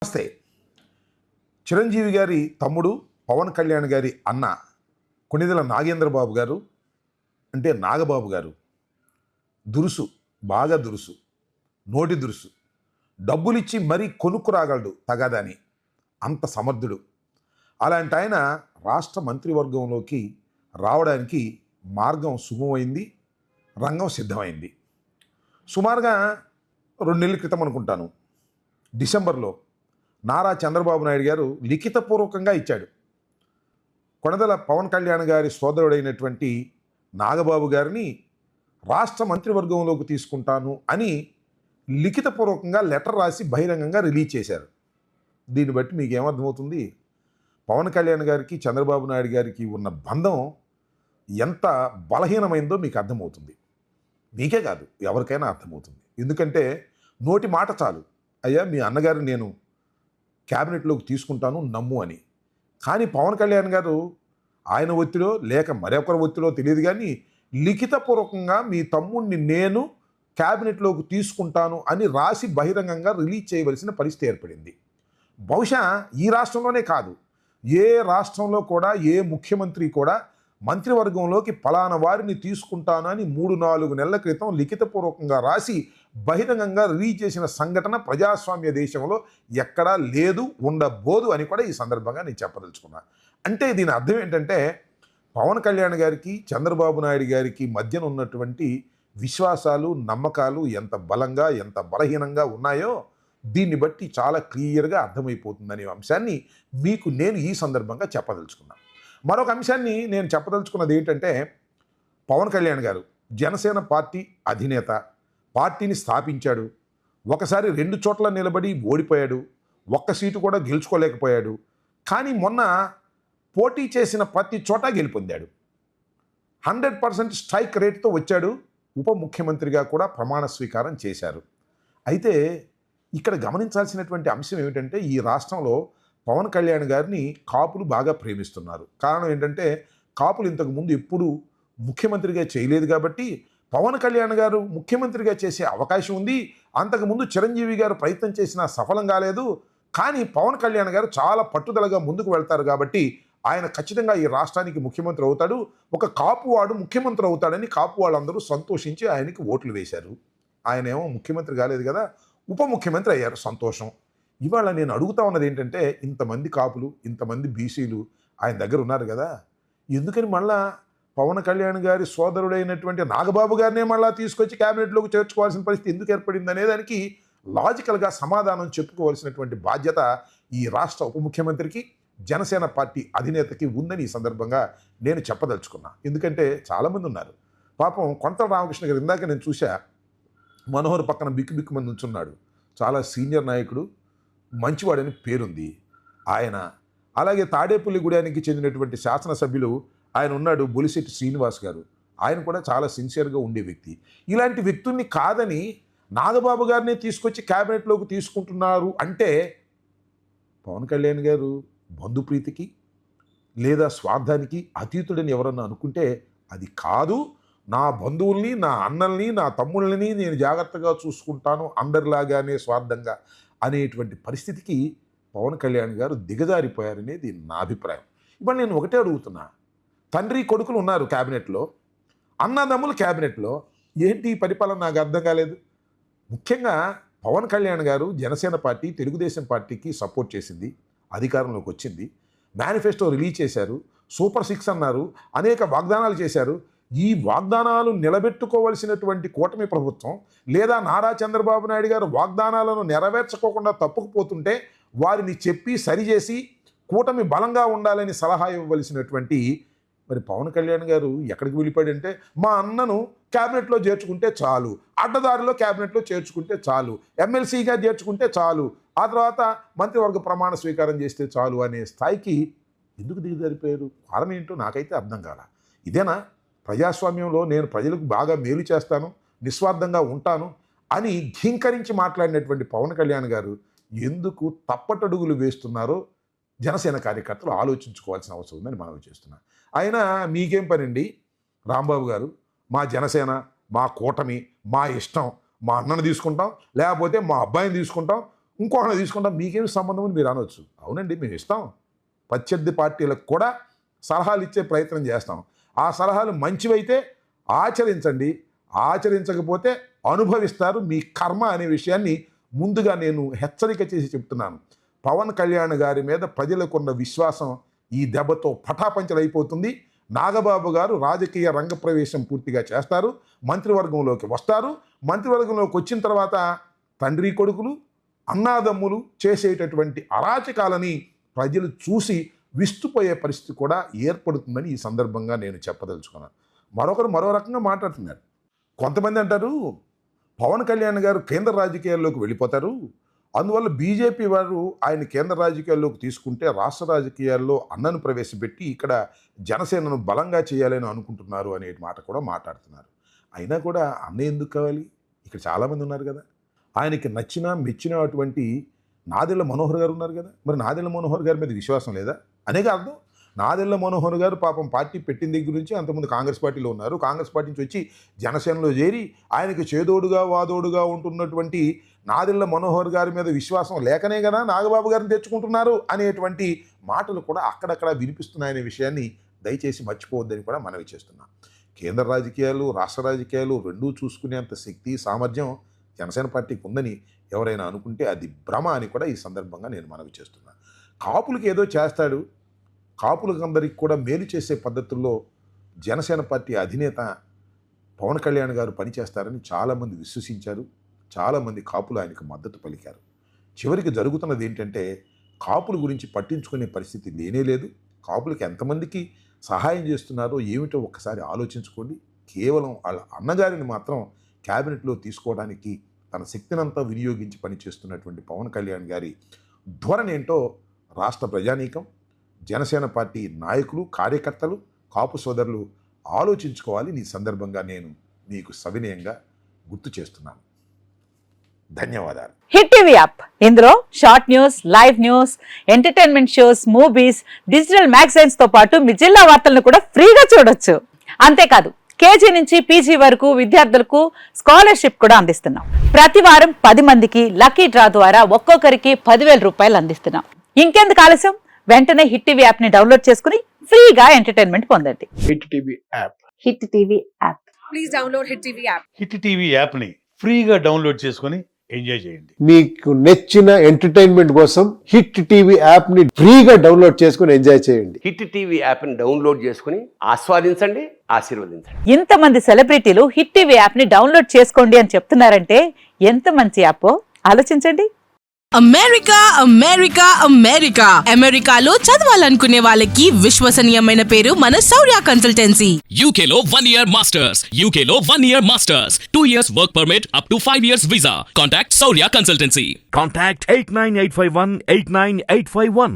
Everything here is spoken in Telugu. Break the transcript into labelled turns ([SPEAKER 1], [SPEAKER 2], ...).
[SPEAKER 1] నమస్తే. చిరంజీవి గారి తమ్ముడు పవన్ కళ్యాణ్ గారి అన్న కొణిదెల నాగేంద్రబాబు గారు అంటే నాగబాబు గారు దురుసు, బాగా దురుసు, నోటి దురుసు, డబ్బులిచ్చి మరీ కొనుక్కు రాగలడు తగాదని, అంత సమర్థుడు. అలాంటి ఆయన రాష్ట్ర మంత్రివర్గంలోకి రావడానికి మార్గం సుగమమైంది, రంగం సిద్ధమైంది. సుమారుగా 2 నెలల క్రితం అనుకుంటాను, డిసెంబర్లో నారా చంద్రబాబు నాయుడు గారు లిఖితపూర్వకంగా ఇచ్చాడు. కొణిదెల పవన్ కళ్యాణ్ గారి సోదరుడైనటువంటి నాగబాబు గారిని రాష్ట్ర మంత్రివర్గంలోకి తీసుకుంటాను అని లిఖితపూర్వకంగా లెటర్ రాసి బహిరంగంగా రిలీజ్ చేశారు. దీన్ని బట్టి మీకు ఏమర్థమవుతుంది? పవన్ కళ్యాణ్ గారికి చంద్రబాబు నాయుడు గారికి ఉన్న బంధం ఎంత బలహీనమైందో మీకు అర్థమవుతుంది. మీకే కాదు, ఎవరికైనా అర్థమవుతుంది. ఎందుకంటే నోటి మాట చాలు, అయ్యా మీ అన్నగారు నేను క్యాబినెట్లోకి తీసుకుంటాను నమ్ము అని. కానీ పవన్ కళ్యాణ్ గారు ఆయన ఒత్తిడో లేక మరొకరి ఒత్తిడో తెలియదు, కానీ లిఖితపూర్వకంగా మీ తమ్ముడిని నేను క్యాబినెట్లోకి తీసుకుంటాను అని రాసి బహిరంగంగా రిలీజ్ చేయవలసిన పరిస్థితి ఏర్పడింది. బహుశా ఈ రాష్ట్రంలోనే కాదు, ఏ రాష్ట్రంలో కూడా ఏ ముఖ్యమంత్రి కూడా మంత్రివర్గంలోకి ఫలానా వారిని తీసుకుంటాను అని 3-4 నెలల క్రితం లిఖితపూర్వకంగా రాసి బహిరంగంగా రిలీజ్ చేసిన సంఘటన ప్రజాస్వామ్య దేశంలో ఎక్కడా లేదు, ఉండబోదు అని కూడా ఈ సందర్భంగా నేను చెప్పదలుచుకున్నాను. అంటే దీని అర్థం ఏంటంటే పవన్ కళ్యాణ్ గారికి చంద్రబాబు నాయుడు గారికి మధ్యన ఉన్నటువంటి విశ్వాసాలు, నమ్మకాలు ఎంత బలంగా ఎంత బలహీనంగా ఉన్నాయో దీన్ని బట్టి చాలా క్లియర్గా అర్థమైపోతుందనే అంశాన్ని మీకు నేను ఈ సందర్భంగా చెప్పదలుచుకున్నాను. మరొక అంశాన్ని నేను చెప్పదలుచుకున్నది ఏంటంటే, పవన్ కళ్యాణ్ గారు జనసేన పార్టీ అధినేత, పార్టీని స్థాపించాడు, ఒకసారి 2 చోట్ల నిలబడి ఓడిపోయాడు, ఒక్క సీటు కూడా గెలుచుకోలేకపోయాడు. కానీ మొన్న పోటీ చేసిన ప్రతి చోట గెలుపొందాడు. 100% స్ట్రైక్ రేట్తో వచ్చాడు. ఉప ముఖ్యమంత్రిగా కూడా ప్రమాణ స్వీకారం చేశారు. అయితే ఇక్కడ గమనించాల్సినటువంటి అంశం ఏమిటంటే, ఈ రాష్ట్రంలో పవన్ కళ్యాణ్ గారిని కాపులు బాగా ప్రేమిస్తున్నారు. కారణం ఏంటంటే, కాపులు ఇంతకుముందు ఎప్పుడూ ముఖ్యమంత్రిగా చేయలేదు కాబట్టి పవన్ కళ్యాణ్ గారు ముఖ్యమంత్రిగా చేసే అవకాశం ఉంది. అంతకుముందు చిరంజీవి గారు ప్రయత్నం చేసినా సఫలం కాలేదు. కానీ పవన్ కళ్యాణ్ గారు చాలా పట్టుదలగా ముందుకు వెళ్తారు కాబట్టి ఆయన ఖచ్చితంగా ఈ రాష్ట్రానికి ముఖ్యమంత్రి అవుతాడు, ఒక కాపువాడు ముఖ్యమంత్రి అవుతాడని కాపు వాళ్ళందరూ సంతోషించి ఆయనకి ఓట్లు వేశారు. ఆయన ఏమో ముఖ్యమంత్రి కాలేదు కదా, ఉప ముఖ్యమంత్రి అయ్యారు, సంతోషం. ఇవాళ నేను అడుగుతా ఉన్నది ఏంటంటే, ఇంతమంది కాపులు, ఇంతమంది బీసీలు ఆయన దగ్గర ఉన్నారు కదా, ఎందుకని మళ్ళా పవన్ కళ్యాణ్ గారి సోదరుడైనటువంటి నాగబాబు గారినే మళ్ళా తీసుకొచ్చి క్యాబినెట్లోకి చేర్చుకోవాల్సిన పరిస్థితి ఎందుకు ఏర్పడింది అనే దానికి లాజికల్గా సమాధానం చెప్పుకోవాల్సినటువంటి బాధ్యత ఈ రాష్ట్ర ఉప ముఖ్యమంత్రికి, జనసేన పార్టీ అధినేతకి ఉందని ఈ సందర్భంగా నేను చెప్పదలుచుకున్నా. ఎందుకంటే చాలామంది ఉన్నారు పాపం. కొంతల రామకృష్ణ గారు ఇందాక నేను చూసా, మనోహర్ పక్కన బిక్కుమంది ఉంచున్నాడు, చాలా సీనియర్ నాయకుడు, మంచివాడని పేరుంది ఆయన. అలాగే తాడేపల్లిగూడెనికి చెందినటువంటి శాసనసభ్యులు ఆయన ఉన్నాడు, బొలిశెట్టి శ్రీనివాస్ గారు, ఆయన కూడా చాలా సిన్సియర్గా ఉండే వ్యక్తి. ఇలాంటి వ్యక్తుల్ని కాదని నాగబాబు గారిని తీసుకొచ్చి క్యాబినెట్లోకి తీసుకుంటున్నారు అంటే పవన్ కళ్యాణ్ గారు బంధుప్రీతికి లేదా స్వార్థానికి అతీతుడని ఎవరన్నా అనుకుంటే అది కాదు. నా బంధువుల్ని, నా అన్నల్ని, నా తమ్ముళ్ళని నేను జాగ్రత్తగా చూసుకుంటాను అందరిలాగానే స్వార్థంగా అనేటువంటి పరిస్థితికి పవన్ కళ్యాణ్ గారు దిగజారిపోయారనేది నా అభిప్రాయం. ఇప్పుడు నేను ఒకటే అడుగుతున్నా, తండ్రి కొడుకులు ఉన్నారు క్యాబినెట్లో, అన్నదమ్ములు క్యాబినెట్లో, ఏంటి ఈ పరిపాలన నాకు అర్థం కాలేదు. ముఖ్యంగా పవన్ కళ్యాణ్ గారు జనసేన పార్టీ, తెలుగుదేశం పార్టీకి సపోర్ట్ చేసింది, అధికారంలోకి వచ్చింది, మేనిఫెస్టో రిలీజ్ చేశారు, సూపర్ 6 అన్నారు, అనేక వాగ్దానాలు చేశారు. ఈ వాగ్దానాలు నిలబెట్టుకోవలసినటువంటి కూటమి ప్రభుత్వం లేదా నారా చంద్రబాబు నాయుడు గారు వాగ్దానాలను నెరవేర్చుకోకుండా తప్పుకుపోతుంటే వారిని చెప్పి సరిచేసి కూటమి బలంగా ఉండాలని సలహా ఇవ్వవలసినటువంటి మరి పవన్ కళ్యాణ్ గారు ఎక్కడికి వెళ్ళిపోయాడంటే, మా అన్నను క్యాబినెట్లో చేర్చుకుంటే చాలు, అడ్డదారిలో క్యాబినెట్లో చేర్చుకుంటే చాలు, ఎమ్మెల్సీగా చేర్చుకుంటే చాలు, ఆ తర్వాత మంత్రివర్గ ప్రమాణ స్వీకారం చేస్తే చాలు అనే స్థాయికి ఎందుకు దిగజారిపోయారు? కారణం ఏంటో నాకైతే అర్థం కాల. ఇదేనా ప్రజాస్వామ్యంలో నేను ప్రజలకు బాగా మేలు చేస్తాను, నిస్వార్థంగా ఉంటాను అని ఘీంకరించి మాట్లాడినటువంటి పవన్ కళ్యాణ్ గారు ఎందుకు తప్పటడుగులు వేస్తున్నారో జనసేన కార్యకర్తలు ఆలోచించుకోవాల్సిన అవసరం ఉందని మనవి చేస్తున్నాను. అయినా మీకేం పనండి రాంబాబు గారు, మా జనసేన, మా కూటమి, మా ఇష్టం, మా అన్నను తీసుకుంటాం, లేకపోతే మా అబ్బాయిని తీసుకుంటాం, ఇంకొకరిని తీసుకుంటాం, మీకేమి సంబంధం అని మీరు అనవచ్చు. అవునండి, మేము ఇస్తాం. ప్రత్యర్థి పార్టీలకు కూడా సలహాలు ఇచ్చే ప్రయత్నం చేస్తాం. ఆ సలహాలు మంచివైతే ఆచరించండి, ఆచరించకపోతే అనుభవిస్తారు మీ కర్మ అనే విషయాన్ని ముందుగా నేను హెచ్చరిక చేసి చెప్తున్నాను. పవన్ కళ్యాణ్ గారి మీద ప్రజలకున్న విశ్వాసం ఈ దెబ్బతో పటాపంచలైపోతుంది. నాగబాబు గారు రాజకీయ రంగ ప్రవేశం పూర్తిగా చేస్తారు, మంత్రివర్గంలోకి వస్తారు. మంత్రివర్గంలోకి వచ్చిన తర్వాత తండ్రి కొడుకులు, అన్నాదమ్ములు చేసేటటువంటి అరాచకాలని ప్రజలు చూసి విస్తుపోయే పరిస్థితి కూడా ఏర్పడుతుందని ఈ సందర్భంగా నేను చెప్పదలుచుకున్నాను. మరొకరు మరో రకంగా మాట్లాడుతున్నారు. కొంతమంది అంటారు పవన్ కళ్యాణ్ గారు కేంద్ర రాజకీయాల్లోకి వెళ్ళిపోతారు, అందువల్ల బీజేపీ వారు ఆయన కేంద్ర రాజకీయాల్లోకి తీసుకుంటే రాష్ట్ర రాజకీయాల్లో అన్నను ప్రవేశపెట్టి ఇక్కడ జనసేనను బలంగా చేయాలని అనుకుంటున్నారు అనే మాట కూడా మాట్లాడుతున్నారు. అయినా కూడా అన్న ఎందుకు కావాలి? ఇక్కడ చాలామంది ఉన్నారు కదా, ఆయనకి నచ్చిన మెచ్చిన అటువంటి నాదెళ్ల మనోహర్ గారు ఉన్నారు కదా. మరి నాదెళ్ల మనోహర్ గారి మీద విశ్వాసం లేదా అనేక అర్థం. నాదెళ్ల మనోహర్ గారు పాపం పార్టీ పెట్టిన దగ్గర నుంచి అంతకుముందు కాంగ్రెస్ పార్టీలో ఉన్నారు. కాంగ్రెస్ పార్టీ నుంచి వచ్చి జనసేనలో చేరి ఆయనకి చేదోడుగా వాదోడుగా ఉంటున్నటువంటి నాదెళ్ల మనోహర్ గారి మీద విశ్వాసం లేకనే కదా నాగబాబు గారిని తెచ్చుకుంటున్నారు అనేటువంటి మాటలు కూడా అక్కడక్కడ వినిపిస్తున్నాయనే విషయాన్ని దయచేసి మర్చిపోవద్దని కూడా మనవి చేస్తున్నాం. కేంద్ర రాజకీయాలు రాష్ట్ర రాజకీయాలు రెండూ చూసుకునేంత శక్తి సామర్థ్యం జనసేన పార్టీకి ఉందని ఎవరైనా అనుకుంటే అది భ్రమ అని కూడా ఈ సందర్భంగా నేను మనవి చేస్తున్నాను. కాపులకి ఏదో చేస్తాడు, కాపులకందరికి కూడా మేలు చేసే పద్ధతుల్లో జనసేన పార్టీ అధినేత పవన్ కళ్యాణ్ గారు పనిచేస్తారని చాలామంది విశ్వసించారు. చాలామంది కాపులు ఆయనకు మద్దతు పలికారు. చివరికి జరుగుతున్నది ఏంటంటే కాపుల గురించి పట్టించుకునే పరిస్థితి లేనేలేదు. కాపులకి ఎంతమందికి సహాయం చేస్తున్నారో ఏమిటో ఒక్కసారి ఆలోచించుకోండి. కేవలం వాళ్ళ అన్నగారిని మాత్రం క్యాబినెట్లో తీసుకోవడానికి తన శక్తినంతా వినియోగించి పనిచేస్తున్నటువంటి పవన్ కళ్యాణ్ గారి ధోరణి ఏంటో రాష్ట్ర ప్రజానీకం, జనసేన పార్టీ నాయకులు, కార్యకర్తలు, కాపు సోదరులు ఆలోచించుకోవాలి. ఈ సందర్భంగా నేను మీకు సవినయంగా గుర్తు చేస్తున్నాను. ధన్యవాదాలు.
[SPEAKER 2] హిట్ టీవీ యాప్, ఇందులో short news, live news, entertainment shows, movies, digital magazines తో పాటు మీ జిల్లా వార్తలను కూడా ఫ్రీగా చూడొచ్చు. అంతేకాదు కేజీ నుంచి పీజీ వరకు విద్యార్థులకు స్కాలర్షిప్ కూడా అందిస్తున్నాం. ప్రతి వారం 10 మందికి లక్కీ డ్రా ద్వారా ఒక్కొక్కరికి 10,000 రూపాయలు అందిస్తున్నాం. ఇంకెందుకు ఆలస్యం, వెంటనే హిట్ టీవీ యాప్ ని డౌన్లోడ్ చేసుకుని ఫ్రీగా ఎంటర్టైన్మెంట్ పొందండి.
[SPEAKER 3] Hit TV app.
[SPEAKER 2] Hit TV app.
[SPEAKER 4] Please download hit TV app.
[SPEAKER 5] Hit TV app ని ఫ్రీగా డౌన్లోడ్ చేసుకొని ఎంజాయ్ చేయండి.
[SPEAKER 3] మీకు నచ్చిన ఎంటర్టైన్మెంట్ కోసం హిట్ టీవీ యాప్ ని ఫ్రీగా డౌన్లోడ్ చేసుకొని ఎంజాయ్ చేయండి.
[SPEAKER 6] హిట్ టీవీ యాప్ ని డౌన్లోడ్ చేసుకుని ఆస్వాదించండి, ఆశీర్వదించండి.
[SPEAKER 2] ఇంతమంది సెలబ్రిటీలు హిట్ టీవీ యాప్ ని డౌన్లోడ్ చేసుకోండి అని చెప్తున్నారంటే ఎంత మంచి యాప్ ఆలోచించండి.
[SPEAKER 4] అమెరికా అమెరికా అమెరికా అమెరికాలో చదవాలనుకునే వాళ్ళకి విశ్వసనీయమైన పేరు మన శౌర్య కన్సల్టెన్సీ.
[SPEAKER 7] UK లో 1 year masters. UK లో 1 year masters. 2 years work permit up to 5 years visa. Contact Saurya Consultancy.
[SPEAKER 8] Contact 89851 89851.